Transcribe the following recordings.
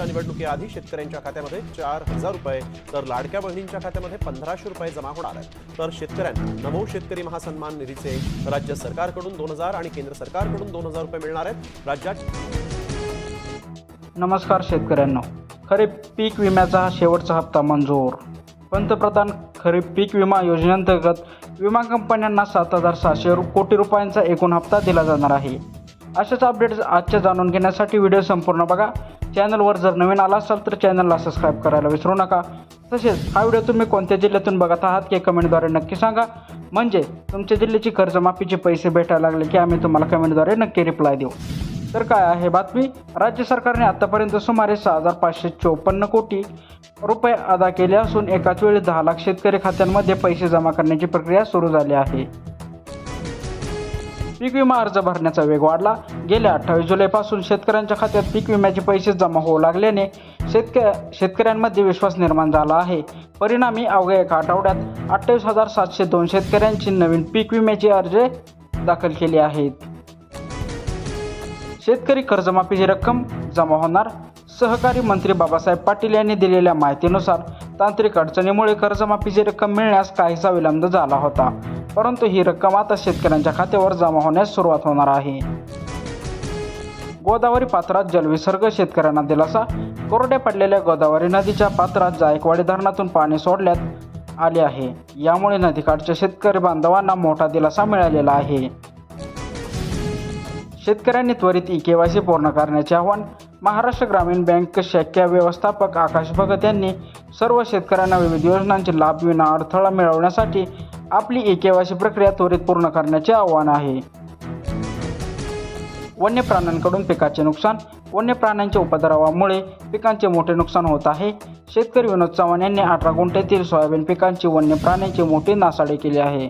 विधानसभेच्या निवडणुकीआधी शेतकऱ्यांच्या खात्यामध्ये 4,000 रुपये तर लाडक्या बहिणींच्या खात्यामध्ये 1,500 रुपये जमा होणार आहेत। तर शेतकऱ्यांना नमो शेतकरी महासन्मान निधीचे राज्य सरकारकडून 2,000 आणि केंद्र सरकारकडून 2,000 रुपये मिळणार आहेत। राज्यात नमस्कार शेतकऱ्यांनो, खरीप पीक विम्याचा हा शेवटचा हप्ता मंजूर। पंतप्रधान खरीप पीक विमा योजनेअंतर्गत विमा कंपन्यांना 7,700 कोटी रुपयांचा एकूण हप्ता दिला जाणार आहे। अशाच अपडेट्स आजच्या जाणून घेण्यासाठी व्हिडिओ संपूर्ण बघा। चॅनलवर जर नवीन आला असाल तर चॅनलला सबस्क्राईब करायला विसरू नका। तसेच हा व्हिडिओ तुम्ही कोणत्या जिल्ह्यातून बघत आहात की कमेंटद्वारे नक्की सांगा, म्हणजे तुमच्या जिल्ह्याची कर्जमाफीचे पैसे भेटायला लागले की आम्ही तुम्हाला कमेंटद्वारे नक्की रिप्लाय देऊ। तर काय आहे बातमी, राज्य सरकारने आतापर्यंत सुमारे 6,554 कोटी रुपये अदा केले असून एकाच वेळी 10 लाख शेतकरी खात्यांमध्ये पैसे जमा करण्याची प्रक्रिया सुरू झाली आहे। पीक विमा अर्ज भरण्याचा वेग वाढला। गेल्या 28 जुलैपासून शेतकऱ्यांच्या खात्यात पीक विम्याचे पैसे जमा होऊ लागल्याने शेतकऱ्यांमध्ये विश्वास निर्माण झाला आहे। परिणामी अवघ्या एका आठवड्यात 28,702 शेतकऱ्यांची नवीन पीक विम्याचे अर्ज दाखल केले आहेत। शेतकरी कर्जमाफीची रक्कम जमा होणार। सहकारी मंत्री बाबासाहेब पाटील यांनी दिलेल्या माहितीनुसार तांत्रिक अडचणीमुळे कर्जमाफीची रक्कम मिळण्यास काहीसा विलंब झाला होता, परंतु ही रक्कम आता शेतकऱ्यांच्या खात्यावर जमा होण्यास सुरुवात होणार आहे। गोदावरी पात्रात जलविसर्ग, शेतकऱ्यांना दिलासा। कोरड्या पडलेल्या गोदावरी नदीच्या पात्रात जायकवाडी धरणातून पाणी सोडण्यात आले आहे। यामुळे नदीकाठच्या शेतकरी बांधवांना मोठा दिलासा मिळालेला आहे। शेतकऱ्यांनी त्वरित ई-केवायसी पूर्ण करण्याचे आवाहन। महाराष्ट्र ग्रामीण बँक शाखा व्यवस्थापक आकाश भगत यांनी सर्व शेतकऱ्यांना विविध योजनांचे लाभ विना अडथळा मिळवण्यासाठी आपली ई-केवायसी प्रक्रिया त्वरित पूर्ण करण्याचे आवाहन आहे। वन्य प्राण्यांकडून पिकाचे नुकसान। वन्य प्राण्यांच्या उपद्रवामुळे पिकांचे मोठे नुकसान होत आहे। शेतकरी विनोद चव्हाण यांनी 18 गुंठ्यातील सोयाबीन पिकांची वन्य प्राण्यांची मोठी नासाडी केली आहे।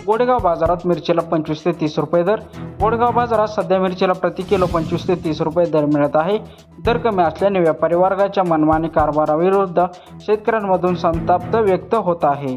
गोडेगाव बाजारात मिरचीला 25 ते 30 रुपये दर। गोडेगाव बाजारात सध्या मिरचीला प्रति किलो 25 ते 30 रुपये दर मिळत आहे। दर कमी असल्याने व्यापारी वर्गाच्या मनमानी कारभाराविरुद्ध शेतकऱ्यांमधून संताप व्यक्त होत आहे।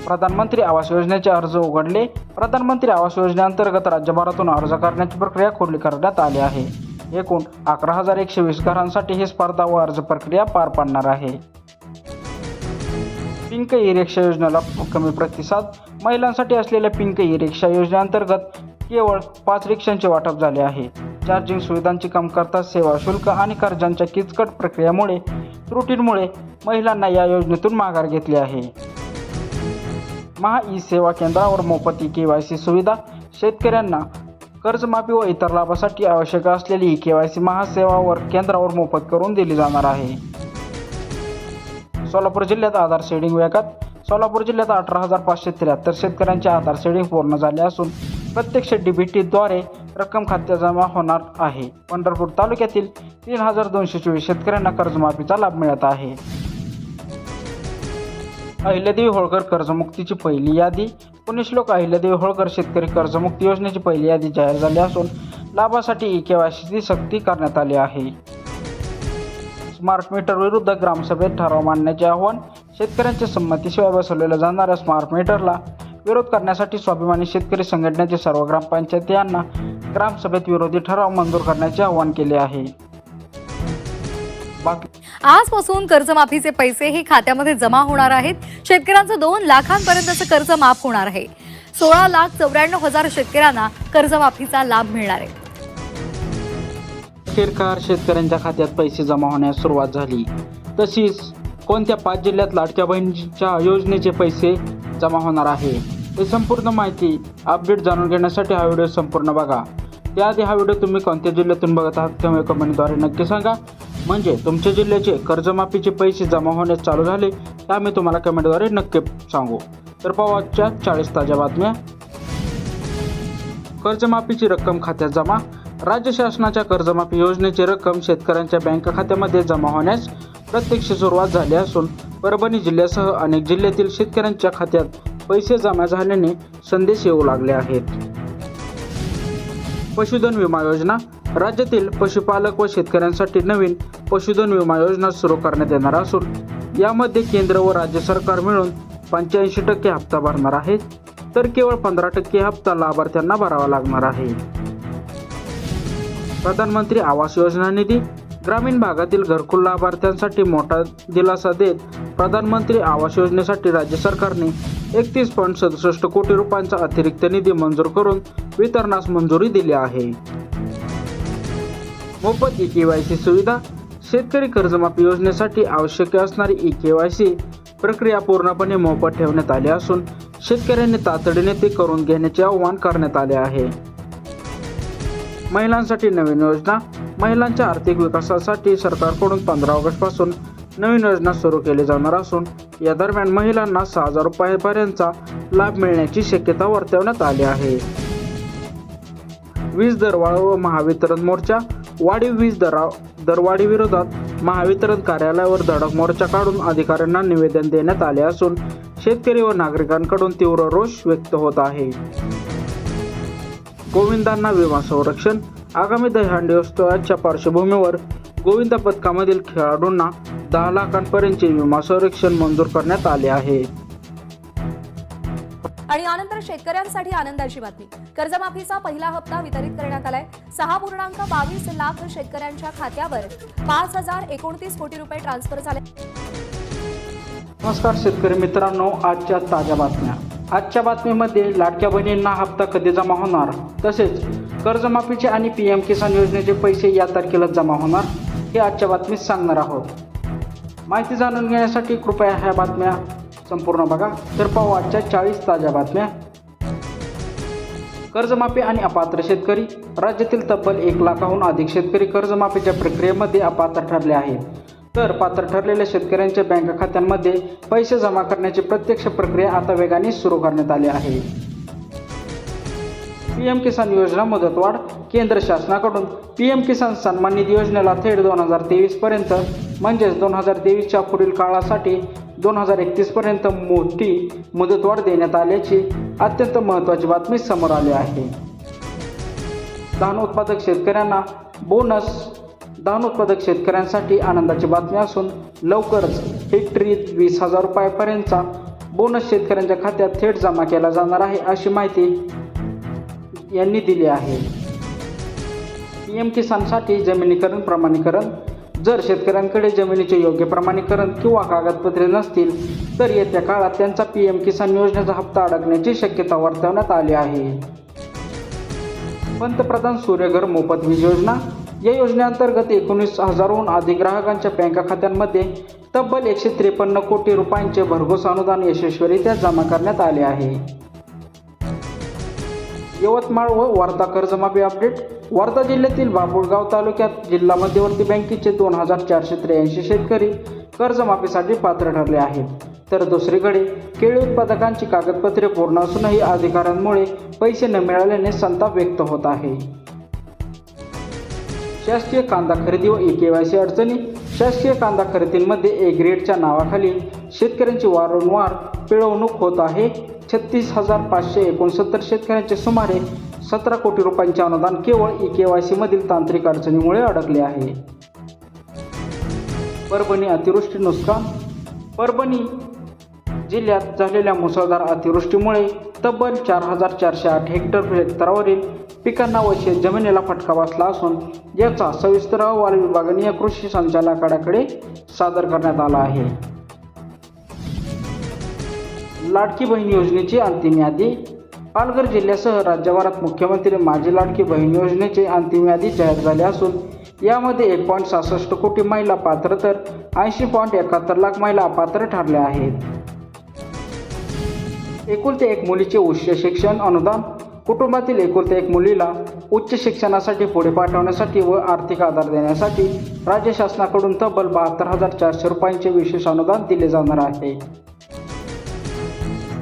प्रधानमंत्री आवास योजनेचे अर्ज उघडले। प्रधानमंत्री आवास योजनेअंतर्गत राज्यभरातून अर्ज करण्याची प्रक्रिया खुली करण्यात आली आहे। एकूण 11,120 घरांसाठी ही स्पर्धा व अर्ज प्रक्रिया पार पडणार आहे। पिंक ई-रिक्षा योजनेला कमी प्रतिसाद। महिलांसाठी असलेल्या पिंक ई-रिक्षा योजनेअंतर्गत केवळ 5 रिक्षांचे वाटप झाले आहे। चार्जिंग सुविधांची कमतरता, सेवा शुल्क आणि कर्जांच्या किचकट प्रक्रियेमुळे त्रुटींमुळे महिलांना या योजनेतून माघार घेतली आहे। महा ई-सेवा केंद्रावर मोफत ई-केवायसी सुविधा। शेतकऱ्यांना कर्जमाफी व इतर लाभासाठी आवश्यक असलेली ई-केवायसी महासेवावर केंद्रावर मोफत करून दिली जाणार आहे। सोलापूर जिल्ह्यात आधार शेडिंग वेगात। सोलापूर जिल्ह्यात 18,573 शेतकऱ्यांचे आधार शेडिंग पूर्ण झाले असून प्रत्यक्ष DBTद्वारे रक्कम खात्यात जमा होणार आहे। पंढरपूर तालुक्यातील 3,224 शेतकऱ्यांना कर्जमाफीचा लाभ मिळत आहे। अहिल्यादेवी होळकर कर्जमुक्तीची पहिली यादी। पुण्यश्लोक अहिल्यादेवी होळकर शेतकरी कर्जमुक्ती योजनेची पहिली यादी जाहीर झाली असून लाभासाठी ई-केवायसीची सक्ती करण्यात आली आहे। स्मार्ट मीटर विरुद्ध ग्रामसभेत ठराव मांडण्याचे आवाहन। शेतकऱ्यांच्या संमतीशिवाय बसवलेल्या जाणाऱ्या स्मार्ट मीटरला विरोध करण्यासाठी स्वाभिमानी शेतकरी संघटनेचे सर्व ग्रामपंचायती यांना ग्रामसभेत विरोधी ठराव मंजूर करण्याचे आवाहन केले आहे। आजपासून कर्जमाफीचे पैसे हे खात्यामध्ये जमा होणार आहेत। शेतकऱ्यांचं 2 लाखांपर्यंतचं कर्ज माफ होणार आहे। 16,94,000 शेतकऱ्यांना कर्जमाफीचा लाभ मिळणार आहे। अखेरकार शेतकऱ्यांच्या खात्यात पैसे जमा होण्यास सुरुवात झाली। तशीच कोणत्या 5 जिल्ह्यात लाडक्या बहिणीच्या योजनेचे पैसे जमा होणार आहे, हे संपूर्ण माहिती अपडेट जाणून घेण्यासाठी हा व्हिडिओ संपूर्ण बघा। त्याआधी हा व्हिडिओ तुम्ही कोणत्या जिल्ह्यातून बघत आहात तेव्हा कमेंटद्वारे नक्की सांगा, म्हणजे तुमच्या जिल्ह्याचे कर्जमाफीचे पैसे जमा होण्यास चालू झाले तर आम्ही तुम्हाला कमेंटद्वारे नक्की सांगू। तर पाहू आजच्या 40 ताज्या बातम्या। कर्जमाफीची रक्कम खात्यात जमा। राज्य शासनाच्या कर्जमाफी योजनेची रक्कम शेतकऱ्यांच्या बँक खात्यामध्ये जमा होण्यास प्रत्यक्ष सुरुवात झाली असून परभणी जिल्ह्यासह अनेक जिल्ह्यातील शेतकऱ्यांच्या खात्यात पैसे जमा झाल्याने संदेश येऊ लागले आहेत। पशुधन विमा योजना। राज्यातील पशुपालक व शेतकऱ्यांसाठी नवीन पशुधन विमा योजना सुरू करण्यात येणार असून यामध्ये केंद्र व राज्य सरकार मिळून 85% हप्ता भरणार आहेत, तर केवळ 15% हप्ता लाभार्थ्यांना भरावा लागणार आहे। प्रधानमंत्री आवास योजना निधी ग्रामीण भागातील घरकुल लाभार्थ्यांसाठी मोठा दिलासा देत प्रधानमंत्री आवास योजनेसाठी राज्य सरकारने 31.67 कोटी रुपयांचा अतिरिक्त निधी मंजूर करून वितरणास मंजुरी दिली आहे. मोफत ई-केवायसी सुविधा शेतकरी कर्जमाफी योजनेसाठी आवश्यक असणारी ई-केवायसी प्रक्रिया पूर्णपणे मोफत ठेवण्यात आली असून शेतकऱ्यांनी तातडीने ते करून घेण्याचे आवाहन करण्यात आले आहे. महिलांसाठी नवीन योजना महिलांच्या आर्थिक विकासासाठी सरकारकडून 15 ऑगस्टपासून नवीन योजना सुरू केली जाणार असून या दरम्यान महिलांना 6,000 रुपयांपर्यंतचा लाभ मिळण्याची शक्यता वर्तवण्यात आली आहे. वीज दरवाढ व महावितरण मोर्चा वाढीव वीज दरवाढी विरोधात महावितरण कार्यालयावर धडक मोर्चा काढून अधिकाऱ्यांना निवेदन देण्यात आले असून शेतकरी व नागरिकांकडून तीव्र रोष व्यक्त होत आहे. गोविंदांना विमा संरक्षण आगामी दहीहंडी उत्सवाच्या पार्श्वभूमीवर गोविंद पथकामधील खेळाडूंना 10 लाखांपर्यंतचे विमा संरक्षण मंजूर करण्यात आले आहे. आणि यानंतर शेतकऱ्यांसाठी आनंदाची बातमी. कर्जमाफीचा पहिला हप्ता वितरित करण्यात आलाय. 6.22 लाख शेतकऱ्यांच्या खात्यावर 5,029 कोटी रुपये ट्रान्सफर झाले. नमस्कार शेतकरी मित्रांनो, आजच्या ताज्या बातम्या. आजच्या बातमीमध्ये लाडक्या बहिणींना हप्ता कधी जमा होणार, तसेच कर्जमाफीचे आणि PM किसान योजनेचे पैसे या तारखेला जमा होणार हे आजच्या बातमीत सांगणार आहोत. माहिती जाणून घेण्यासाठी कृपया ह्या बातम्या संपूर्ण बघा. तर पाहू आजच्या 40 ताज्या बातम्या. कर्जमाफी आणि अपात्र शेतकरी. राज्यातील तब्बल 1 लाखाहून अधिक शेतकरी कर्जमाफीच्या प्रक्रियेमध्ये अपात्र ठरले आहेत. तर पात्र ठरलेल्या शेतकऱ्यांच्या बँक खात्यांमध्ये पैसे जमा करण्याची प्रत्यक्ष प्रक्रिया आता वेगाने सुरू करण्यात आली आहे. PM किसान योजना मुदतवाढ. केंद्र शासनाकडून PM किसान सन्मान निधी योजनेला थेट 2023 पर्यंत म्हणजेच 2023च्या पुढील काळासाठी 2031 पर्यंत मोठी मुदतवाढ देण्यात आल्याची अत्यंत महत्त्वाची बातमी समोर आली आहे. धान उत्पादक शेतकऱ्यांना बोनस. धान उत्पादक शेतकऱ्यांसाठी आनंदाची बातमी असून लवकरच हेक्टरी 20,000 रुपयांपर्यंतचा बोनस शेतकऱ्यांच्या खात्यात थेट जमा केला जाणार आहे, अशी माहिती यांनी दिली आहे. PM किसानसाठी जमिनीकरण प्रमाणीकरण. जर शेतकऱ्यांकडे जमिनीचे योग्य प्रमाणीकरण किंवा कागदपत्रे नसतील तर येत्या काळात त्यांचा PM किसान योजनेचा हप्ता अडकण्याची शक्यता वर्तवण्यात आली आहे. पंतप्रधान सूर्यघर मोफत वीज योजना. या योजनेअंतर्गत 19,000हून अधिक ग्राहकांच्या बँक खात्यांमध्ये तब्बल 153 कोटी रुपयांचे भरघोस अनुदान यशस्वीरित्या जमा करण्यात आले आहे. यवतमाळ व वर्धा कर्जमाफी अपडेट. वर्धा जिल्ह्यातील बाभुळगाव तालुक्यात जिल्हा मध्यवर्ती बँकेचे 2,483 शेतकरी कर्जमाफीसाठी पात्र ठरले आहेत. तर दुसरीकडे केळी उत्पादकांची कागदपत्रे पूर्ण असूनही अधिकाऱ्यांमुळे पैसे न मिळाल्याने संताप व्यक्त होत आहे. शासकीय कांदा खरेदी व ई-केवायसी अडचणी. शासकीय कांदा खरेदीमध्ये A ग्रेडच्या नावाखाली शेतकऱ्यांची वारंवार पिळवणूक होत आहे. 36,569 शेतकऱ्यांचे सुमारे 17 कोटी रुपयांचे अनुदान केवळ ई-केवायसी मधील तांत्रिक अडचणीमुळे अडकले आहे. परभणी अतिवृष्टी नुकसान. परभणी जिल्ह्यात झालेल्या मुसळधार अतिवृष्टीमुळे तब्बल 4,408 हेक्टर क्षेत्रावरील पिकांना व शेतजमिनीला फटका बसला असून याचा सविस्तर अहवाल विभागीय कृषी संचालकांकडे सादर करण्यात आला आहे. लाडकी बहीण योजनेची अंतिम यादी. पालघर जिल्ह्यासह राज्यभरात मुख्यमंत्री माझी लाडकी बहीण योजनेचे अंतिम यादी जाहीर झाले असून यामध्ये 1.66 कोटी महिला पात्र तर 80.71 लाख महिला अपात्र ठरल्या आहेत. एकुलते एक मुलीचे उच्च शिक्षण अनुदान. कुटुंबातील एकुलत्या एक मुलीला उच्च शिक्षणासाठी पुढे पाठवण्यासाठी व आर्थिक आधार देण्यासाठी राज्य शासनाकडून तब्बल 72,400 रुपयांचे विशेष अनुदान दिले जाणार आहे.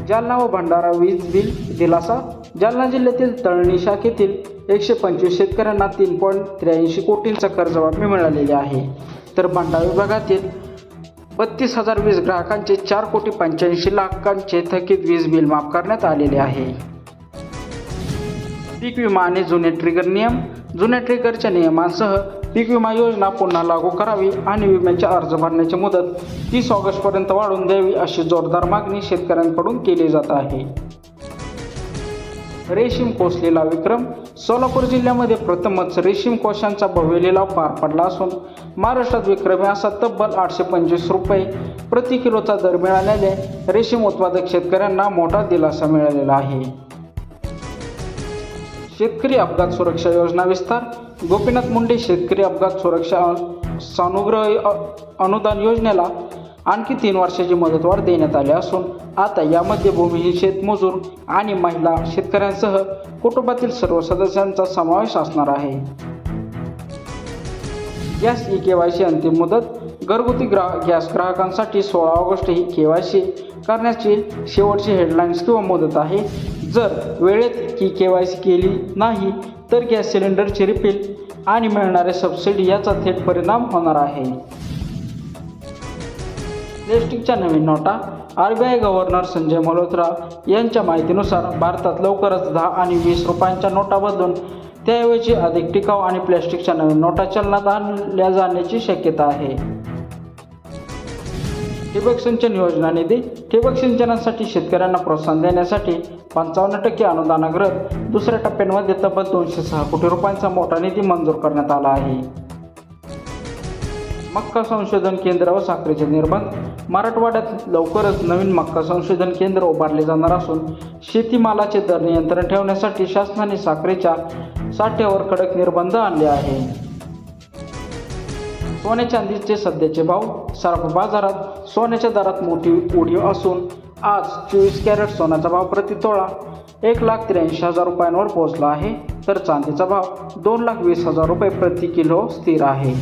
जालना व भंडारा वीज बिल दिलासा. जालना जिल्ह्यातील तळणी शाखेतील 125 शेतकऱ्यांना 3.83 कोटींचा कर्जमाफी मिळालेली आहे. तर भंडारा विभागातील 32,000 वीज ग्राहकांचे 4,85 लाखांचे थकीत वीज बिल माफ करण्यात आलेले आहे. पीक विमा आणि जुने ट्रिगर नियम. जुन्या ट्रिगरच्या नियमांसह पीक विमा योजना पुन्हा लागू करावी आणि विम्याचे अर्ज भरण्याची मुदत 30 ऑगस्टपर्यंत वाढवून द्यावी अशी जोरदार मागणी शेतकऱ्यांकडून केली जात आहे. रेशीम कोसलेला विक्रम. सोलापूर जिल्ह्यामध्ये प्रथमच रेशीम कोशांचा भव्य लिलाव पार पडला असून महाराष्ट्रात विक्रमी असा तब्बल 825 रुपये प्रति किलोचा दर मिळाल्याने रेशीम उत्पादक शेतकऱ्यांना मोठा दिलासा मिळालेला आहे. शेतकरी अपघात सुरक्षा योजना विस्तार. गोपीनाथ मुंडे शेतकरी अपघात सुरक्षा सानुग्रह अनुदान योजनेला आणखी 3 वर्षाची मुदतवाढ देण्यात आली असून आता यामध्ये भूमिहीन शेतमजूर आणि महिला शेतकऱ्यांसह कुटुंबातील सर्व सदस्यांचा समावेश असणार आहे. गॅस ई-केवायसी अंतिम मुदत. घरगुती गॅस ग्राहकांसाठी 16 ऑगस्ट ही केवायसी करण्याची शेवटची हेडलाईन्स किंवा मुदत आहे. जर वेळेत ही केवायसी केली नाही तर गॅस सिलेंडरची रिफिल आणि मिळणारे सबसिडी याचा थेट परिणाम होणार आहे. प्लॅस्टिकच्या नवीन नोटा. RBI गव्हर्नर संजय मल्होत्रा यांच्या माहितीनुसार भारतात लवकरच 10 आणि 20 रुपयांच्या नोटा बदलून त्याऐवजी अधिक टिकाऊ आणि प्लॅस्टिकच्या नवीन नोटा चलनात आणल्या जाण्याची शक्यता आहे. ठिबक सिंचन योजना निधी. ठिबक सिंचनासाठी शेतकऱ्यांना प्रोत्साहन देण्यासाठी 55% अनुदानाग्रत दुसऱ्या टप्प्यामध्ये तब्बल 206 कोटी रुपयांचा मोठा निधी मंजूर करण्यात आला आहे. मक्का संशोधन केंद्र व साखरेचे निर्बंध. मराठवाड्यात लवकरच नवीन मक्का संशोधन केंद्र उभारले जाणार असून शेतीमालाचे दर नियंत्रण ठेवण्यासाठी शासनाने साखरेच्या साठ्यावर कडक निर्बंध आणले आहे. सोने चांदीचे सध्याचे भाव. सराफ बाजारात सोन्याच्या दरात मोठी उडी असून आज 24 कॅरेट सोन्याचा भाव प्रति तोळा 1,83,000 रुपयांवर पोहोचला आहे, तर चांदीचा भाव 2,20,000 रुपये प्रति किलो स्थिर आहे.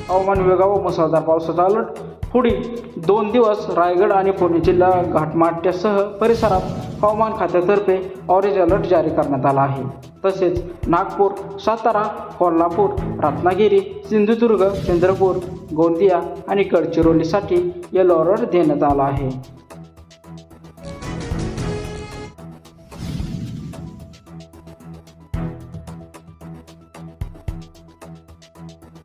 हवामान विभागावर मुसळधार पावसाचा अलर्ट. पुढील 2 दिवस रायगड आणि पुणे जिल्हा घाटमाथ्यासह परिसरात हवामान खात्यातर्फे ऑरेंज अलर्ट जारी करण्यात आला आहे. तसेच नागपूर, सातारा, कोल्हापूर, रत्नागिरी, सिंधुदुर्ग, चंद्रपूर, गोंदिया आणि गडचिरोलीसाठी येलो अलर्ट देण्यात आला आहे.